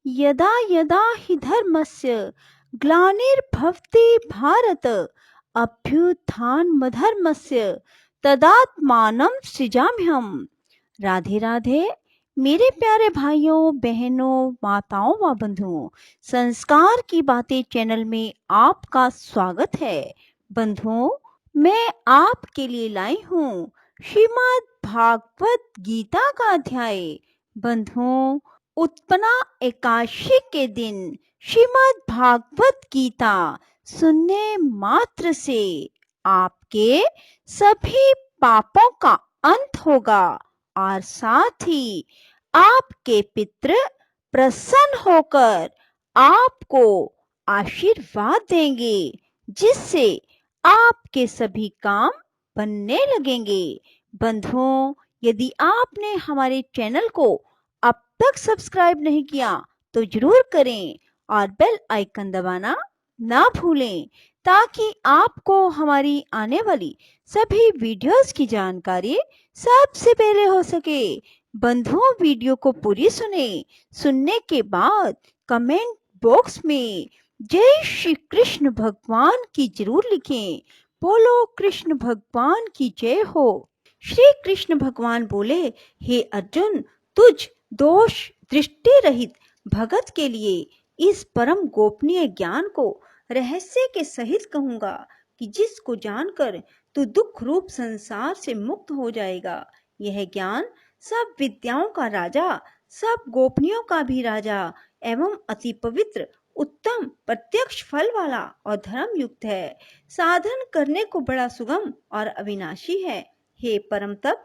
यदा यदा हि धर्मस्य ग्लानिर्भवति भारत अभ्युत्थानमधर्मस्य तदात्मानं सृजाम्यहम्। राधे राधे। मेरे प्यारे भाइयों बहनों माताओं व बंधुओं, संस्कार की बातें चैनल में आपका स्वागत है। बंधुओं, मैं आपके लिए लाई हूँ श्रीमद् भागवत गीता का अध्याय। बंधुओं, उत्पन्ना एकादशी के दिन श्रीमद् भागवत गीता सुनने मात्र से आपके सभी पापों का अंत होगा और साथ ही आपके पितृ प्रसन्न होकर आपको आशीर्वाद देंगे, जिससे आपके सभी काम बनने लगेंगे। बंधुओं, यदि आपने हमारे चैनल को अब तक सब्सक्राइब नहीं किया तो जरूर करें और बेल आइकन दबाना ना भूलें, ताकि आपको हमारी आने वाली सभी वीडियोस की जानकारी सबसे पहले हो सके। बंधुओं, वीडियो को पूरी सुनने के बाद कमेंट बॉक्स में जय श्री कृष्ण भगवान की जरूर लिखें। बोलो कृष्ण भगवान की जय हो। श्री कृष्ण भगवान बोले, हे अर्जुन, तुझ दोष दृष्टि रहित भगत के लिए इस परम गोपनीय ज्ञान को रहस्य के सहित कहूंगा कि जिसको जानकर तू दुख रूप संसार से मुक्त हो जाएगा। यह ज्ञान सब विद्याओं का राजा, सब गोपनीयों का भी राजा एवं अति पवित्र, उत्तम, प्रत्यक्ष फल वाला और धर्म युक्त है। साधन करने को बड़ा सुगम और अविनाशी है। हे परम तप,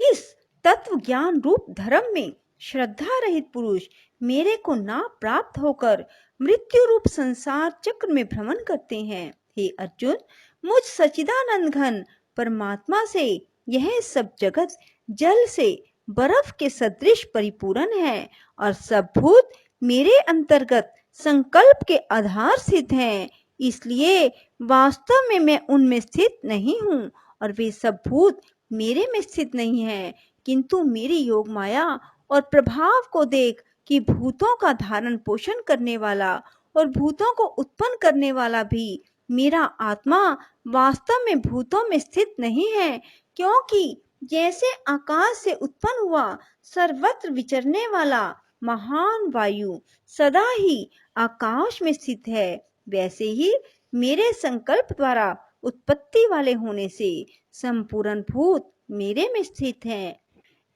इस तत्व ज्ञान रूप धर्म में श्रद्धा रहित पुरुष मेरे को ना प्राप्त होकर मृत्यु रूप संसार चक्र में भ्रमण करते हैं। हे अर्जुन, मुझ सच्चिदानंद घन परमात्मा से यह सब जगत जल से बर्फ के सदृश परिपूर्ण है और सब भूत मेरे अंतर्गत संकल्प के आधार स्थित हैं। इसलिए वास्तव में मैं उनमें स्थित नहीं हूँ और वे सब भूत मेरे में स्थित नहीं है, किंतु मेरी योग माया और प्रभाव को देख कि भूतों का धारण पोषण करने वाला और भूतों को उत्पन्न करने वाला भी मेरा आत्मा वास्तव में भूतों में स्थित नहीं है, क्योंकि जैसे आकाश से उत्पन्न हुआ सर्वत्र विचरने वाला महान वायु सदा ही आकाश में स्थित है, वैसे ही मेरे संकल्प द्वारा उत्पत्ति वाले होने से संपूर्ण भूत मेरे में स्थित हैं।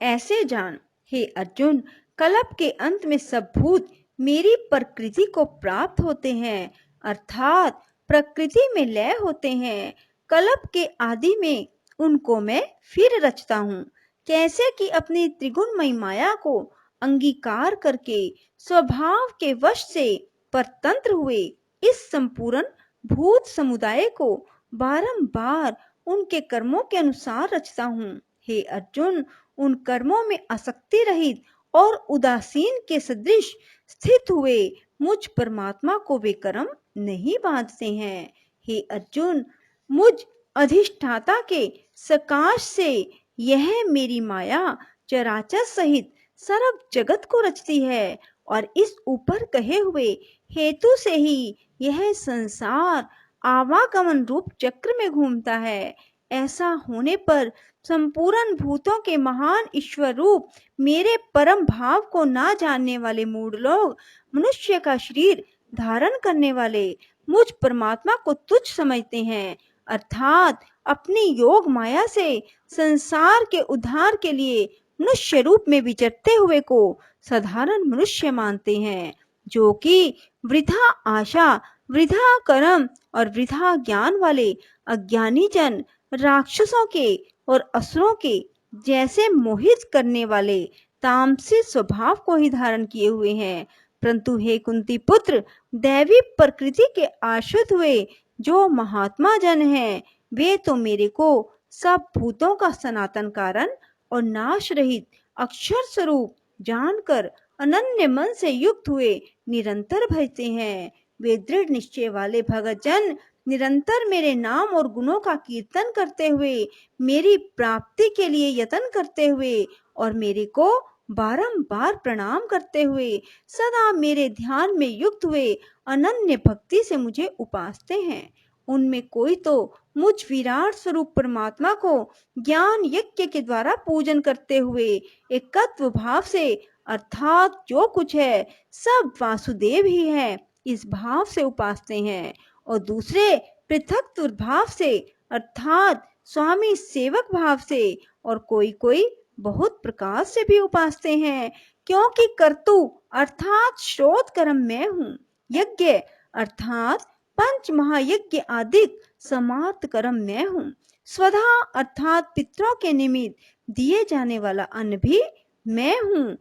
ऐसे जान, हे अर्जुन, कल्प के अंत में सब भूत मेरी प्रकृति को प्राप्त होते हैं, अर्थात प्रकृति में लय होते हैं। कल्प के आदि में उनको मैं फिर रचता हूँ, कैसे कि अपनी त्रिगुणमयी माया को अंगीकार करके स्वभाव के वश से परतंत्र हुए इस संपूर्ण भूत समुदाय को बारंबार उनके कर्मों के अनुसार रचता हूँ। हे अर्जुन, उन कर्मों में आसक्ति रहित और उदासीन के सदृश स्थित हुए मुझ परमात्मा को वे कर्म नहीं बांधते हैं। हे अर्जुन, मुझ अधिष्ठाता के सकाश से यह मेरी माया चराचर सहित सर्व जगत को रचती है और इस ऊपर कहे हुए हेतु से ही यह संसार आवागमन रूप चक्र में घूमता है। ऐसा होने पर संपूर्ण भूतों के महान ईश्वर रूप मेरे परम भाव को ना जानने वाले मूढ़ लोग मनुष्य का शरीर धारण करने वाले मुझ परमात्मा को तुच्छ समझते हैं, अर्थात अपनी योग माया से संसार के उद्धार के लिए मनुष्य रूप में विचरते हुए को साधारण मनुष्य मानते हैं, जो कि वृथा आशा, वृथा कर्म और वृथा ज्ञान वाले अज्ञानी जन राक्षसों के और असुरों के जैसे मोहित करने वाले तामसी स्वभाव को ही धारण किए हुए हैं। परंतु हे कुंती पुत्र, दैवी प्रकृति के आश्रित हुए जो महात्मा जन हैं, वे तो मेरे को सब भूतों का सनातन कारण और नाश रहित अक्षर स्वरूप जानकर अनन्य मन से युक्त हुए निरंतर भजते हैं। वे दृढ़ निश्चय वाले भगत जन निरंतर मेरे नाम और गुणों का कीर्तन करते हुए, मेरी प्राप्ति के लिए यत्न करते हुए और मेरे को बारंबार प्रणाम करते हुए सदा मेरे ध्यान में युक्त हुए अनन्य भक्ति से मुझे उपासते हैं। उनमें कोई तो मुझ विराट स्वरूप परमात्मा को ज्ञान यज्ञ के द्वारा पूजन करते हुए एकत्व भाव से, अर्थात जो कुछ है सब वासुदेव ही है, इस भाव से उपासते हैं, और दूसरे पृथक भाव से अर्थात स्वामी सेवक भाव से, और कोई कोई बहुत प्रकार से भी उपासते हैं, क्योंकि कर्तु अर्थात श्रोत कर्म मैं हूँ, यज्ञ अर्थात पंच महायज्ञ आदि समाप्त कर्म मैं हूँ, स्वधा अर्थात पितरों के निमित्त दिए जाने वाला अन्न भी मैं हूँ,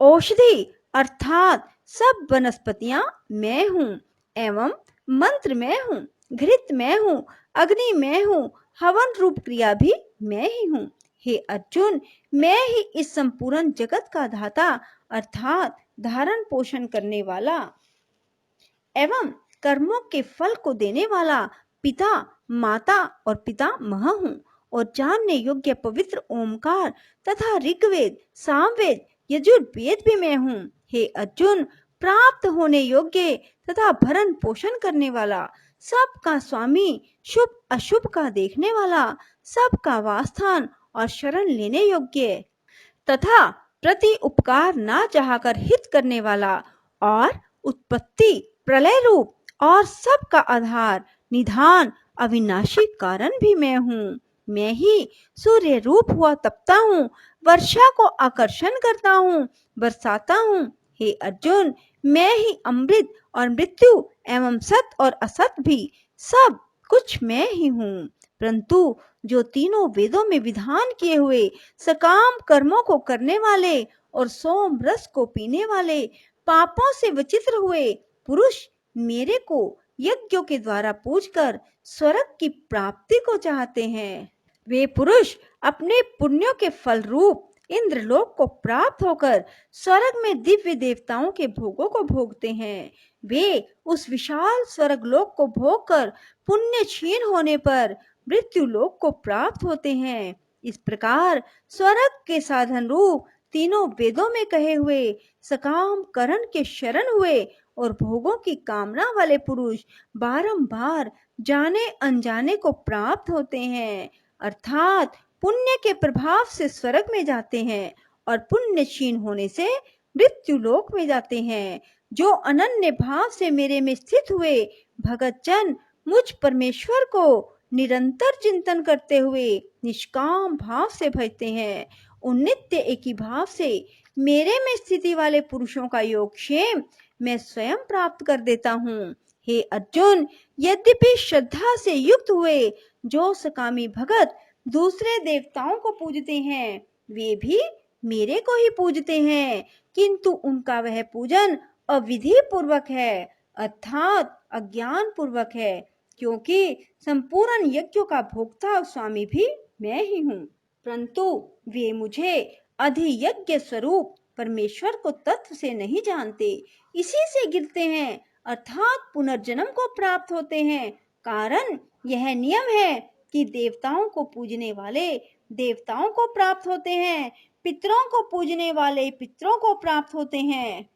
औषधि अर्थात सब वनस्पतियां मैं हूँ, एवं मंत्र मैं हूँ, घृत मैं हूँ, अग्नि मैं हूँ, हवन रूप क्रिया भी मैं ही हूँ। हे अर्जुन, मैं ही इस संपूर्ण जगत का धाता अर्थात धारण पोषण करने वाला एवं कर्मों के फल को देने वाला पिता, माता और पितामह हूँ, और जानने योग्य पवित्र ओमकार तथा ऋग्वेद, सामवेद, यजुर्वेद भी मैं हूँ। हे अर्जुन, प्राप्त होने योग्य तथा भरण पोषण करने वाला, सबका स्वामी, शुभ अशुभ का देखने वाला, सबका वासस्थान और शरण लेने योग्य तथा प्रति उपकार ना चाहकर हित करने वाला, और उत्पत्ति, प्रलय रूप और सबका आधार, निधान, अविनाशी कारण भी मैं हूँ। मैं ही सूर्य रूप हुआ तपता हूँ, वर्षा को आकर्षण करता हूँ, बरसाता हूँ। हे अर्जुन, मैं ही अमृत और मृत्यु एवं सत और असत भी सब कुछ मैं ही हूँ। परंतु जो तीनों वेदों में विधान किए हुए सकाम कर्मों को करने वाले और सोम रस को पीने वाले, पापों से विचित्र हुए पुरुष मेरे को यज्ञों के द्वारा पूजकर स्वर्ग की प्राप्ति को चाहते हैं, वे पुरुष अपने पुण्यों के फल रूप इंद्रलोक को प्राप्त होकर स्वर्ग में दिव्य देवताओं के भोगों को भोगते हैं। वे उस विशाल स्वर्ग लोक को भोगकर पुण्य क्षीण होने पर मृत्यु लोक को प्राप्त होते हैं। इस प्रकार स्वर्ग के साधन रूप तीनों वेदों में कहे हुए सकाम करण के शरण हुए और भोगों की कामना वाले पुरुष बारंबार जाने अनजाने को प्राप्त होते हैं, अर्थात पुण्य के प्रभाव से स्वर्ग में जाते हैं और पुण्य क्षीण होने से मृत्यु लोक में जाते हैं। जो अनन्य भाव से मेरे में स्थित हुए भगत जन मुझ परमेश्वर को निरंतर चिंतन करते हुए निष्काम भाव से भजते हैं, उन नित्य एक ही भाव से मेरे में स्थिति वाले पुरुषों का योगक्षेम मैं स्वयं प्राप्त कर देता हूँ। हे अर्जुन, यद्यपि श्रद्धा से युक्त हुए जो सकामी भगत दूसरे देवताओं को पूजते हैं, वे भी मेरे को ही पूजते हैं, किंतु उनका वह पूजन अविधि पूर्वक है, अर्थात अज्ञान पूर्वक है, क्योंकि संपूर्ण यज्ञों का भोक्ता और स्वामी भी मैं ही हूँ। परंतु वे मुझे अधियज्ञ स्वरूप परमेश्वर को तत्व से नहीं जानते, इसी से गिरते हैं, अर्थात पुनर्जन्म को प्राप्त होते हैं। कारण यह नियम है कि देवताओं को पूजने वाले देवताओं को प्राप्त होते हैं, पितरों को पूजने वाले पितरों को प्राप्त होते हैं,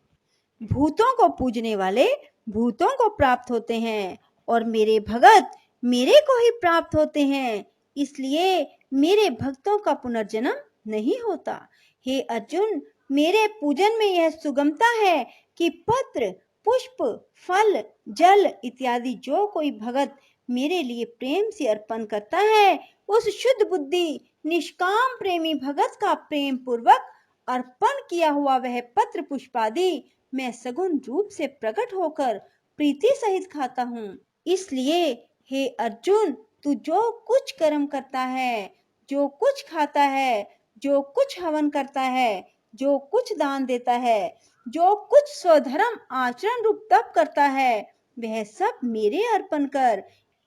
भूतों को पूजने वाले भूतों को प्राप्त होते हैं, और मेरे भगत मेरे को ही प्राप्त होते हैं। इसलिए मेरे भक्तों का पुनर्जन्म नहीं होता। हे अर्जुन, मेरे पूजन में यह सुगमता है कि पत्र, पुष्प, फल, जल इत्यादि जो कोई भगत मेरे लिए प्रेम से अर्पण करता है, उस शुद्ध बुद्धि निष्काम प्रेमी भगत का प्रेम पूर्वक अर्पण किया हुआ वह पत्र पुष्प आदि मैं सगुण रूप से प्रकट होकर प्रीति सहित खाता हूँ। इसलिए हे अर्जुन, तू जो कुछ कर्म करता है, जो कुछ खाता है, जो कुछ हवन करता है, जो कुछ दान देता है, जो कुछ स्वधर्म आचरण रूप तप करता है, वह सब मेरे अर्पण कर।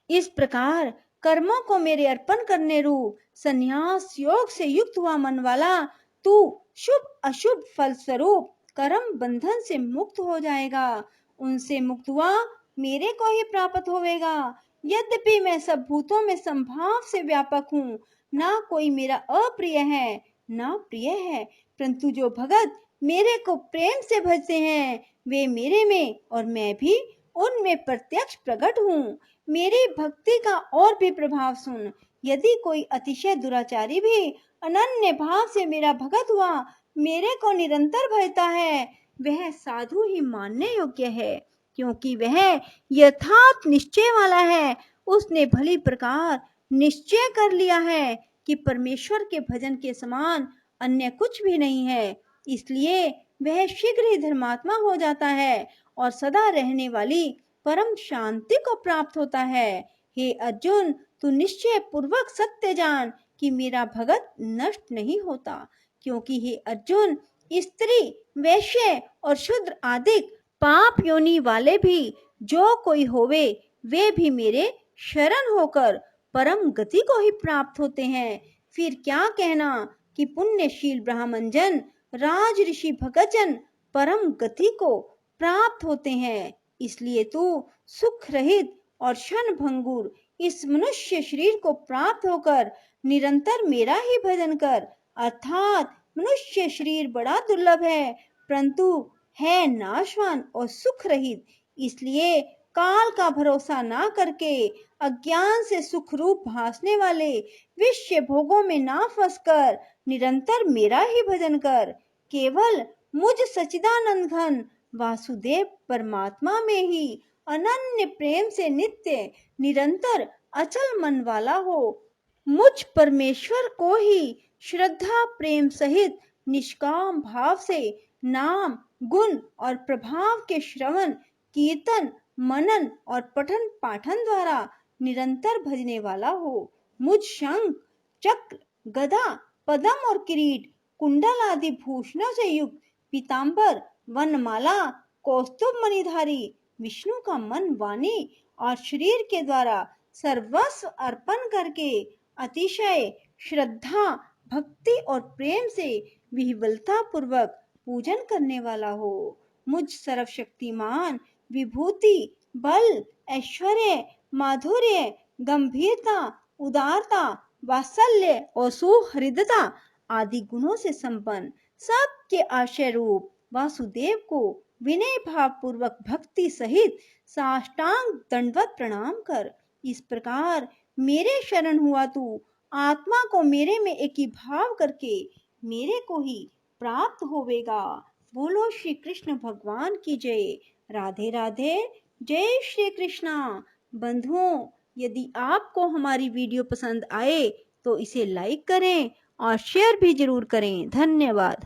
इस प्रकार कर्मों को मेरे अर्पण करने रूप संन्यास योग से युक्त हुआ मन वाला तू शुभ अशुभ फल स्वरूप कर्म बंधन से मुक्त हो जाएगा, उनसे मुक्त हुआ मेरे को ही प्राप्त होवेगा। यद्यपि मैं सब भूतों में संभाव से व्यापक हूँ, ना कोई मेरा अप्रिय है ना प्रिय है, परंतु जो भगत मेरे को प्रेम से भजते हैं वे मेरे में और मैं भी उनमें प्रत्यक्ष प्रकट हूँ। मेरी भक्ति का और भी प्रभाव सुन। यदि कोई अतिशय दुराचारी भी अनन्य भाव से मेरा भगत हुआ मेरे को निरंतर भजता है वह साधु ही मानने योग्य है, क्योंकि वह यथार्थ निश्चय वाला है। उसने भली प्रकार निश्चय कर लिया है कि परमेश्वर के भजन के समान अन्य कुछ भी नहीं है, इसलिए वह शीघ्र ही धर्मात्मा हो जाता है और सदा रहने वाली परम शांति को प्राप्त होता है। हे अर्जुन, तू निश्चय पूर्वक सत्य जान कि मेरा भगत नष्ट नहीं होता, क्योंकि हे अर्जुन, स्त्री, वैश्य और शूद्र आदि पाप योनि वाले भी जो कोई होवे वे भी मेरे शरण होकर परम गति को ही प्राप्त होते हैं। फिर क्या कहना कि पुण्यशील ब्राह्मण जन, राज ऋषि भगतजन परम गति को प्राप्त होते हैं। इसलिए तू सुख रहित और क्षण भंगुर इस मनुष्य शरीर को प्राप्त होकर निरंतर मेरा ही भजन कर। अर्थात मनुष्य शरीर बड़ा दुर्लभ है परंतु है नाशवान और सुख रहित, इसलिए काल का भरोसा ना करके अज्ञान से सुख रूप भासने वाले विषय भोगों में ना फंसकर निरंतर मेरा ही भजन कर। केवल मुझ सच्चिदानंद घन वासुदेव परमात्मा में ही अनन्य प्रेम से नित्य निरंतर अचल मन वाला हो। मुझ परमेश्वर को ही श्रद्धा प्रेम सहित निष्काम भाव से नाम गुण और प्रभाव के श्रवण कीर्तन मनन और पठन पाठन द्वारा निरंतर भजने वाला हो। मुझ शंख चक्र गदा पद्म और किरीट कुंडल आदि भूषणों से युक्त पीतांबर वनमाला कौस्तुभ मणिधारी विष्णु का मन वाणी और शरीर के द्वारा सर्वस्व अर्पण करके अतिशय श्रद्धा भक्ति और प्रेम से विह्वलता पूर्वक पूजन करने वाला हो। मुझ सर्वशक्तिमान विभूति बल ऐश्वर्य माधुर्य गंभीरता उदारता वात्सल्य और सुहृदता आदि गुणों से संपन्न सबके आश्रय रूप वासुदेव को विनय भाव पूर्वक भक्ति सहित साष्टांग दंडवत प्रणाम कर। इस प्रकार मेरे शरण हुआ तू आत्मा को मेरे में एक ही भाव करके मेरे को ही प्राप्त होवेगा। बोलो श्री कृष्ण भगवान की जय। राधे राधे। जय श्री कृष्णा। बंधुओं, यदि आपको हमारी वीडियो पसंद आए तो इसे लाइक करें और शेयर भी जरूर करें। धन्यवाद।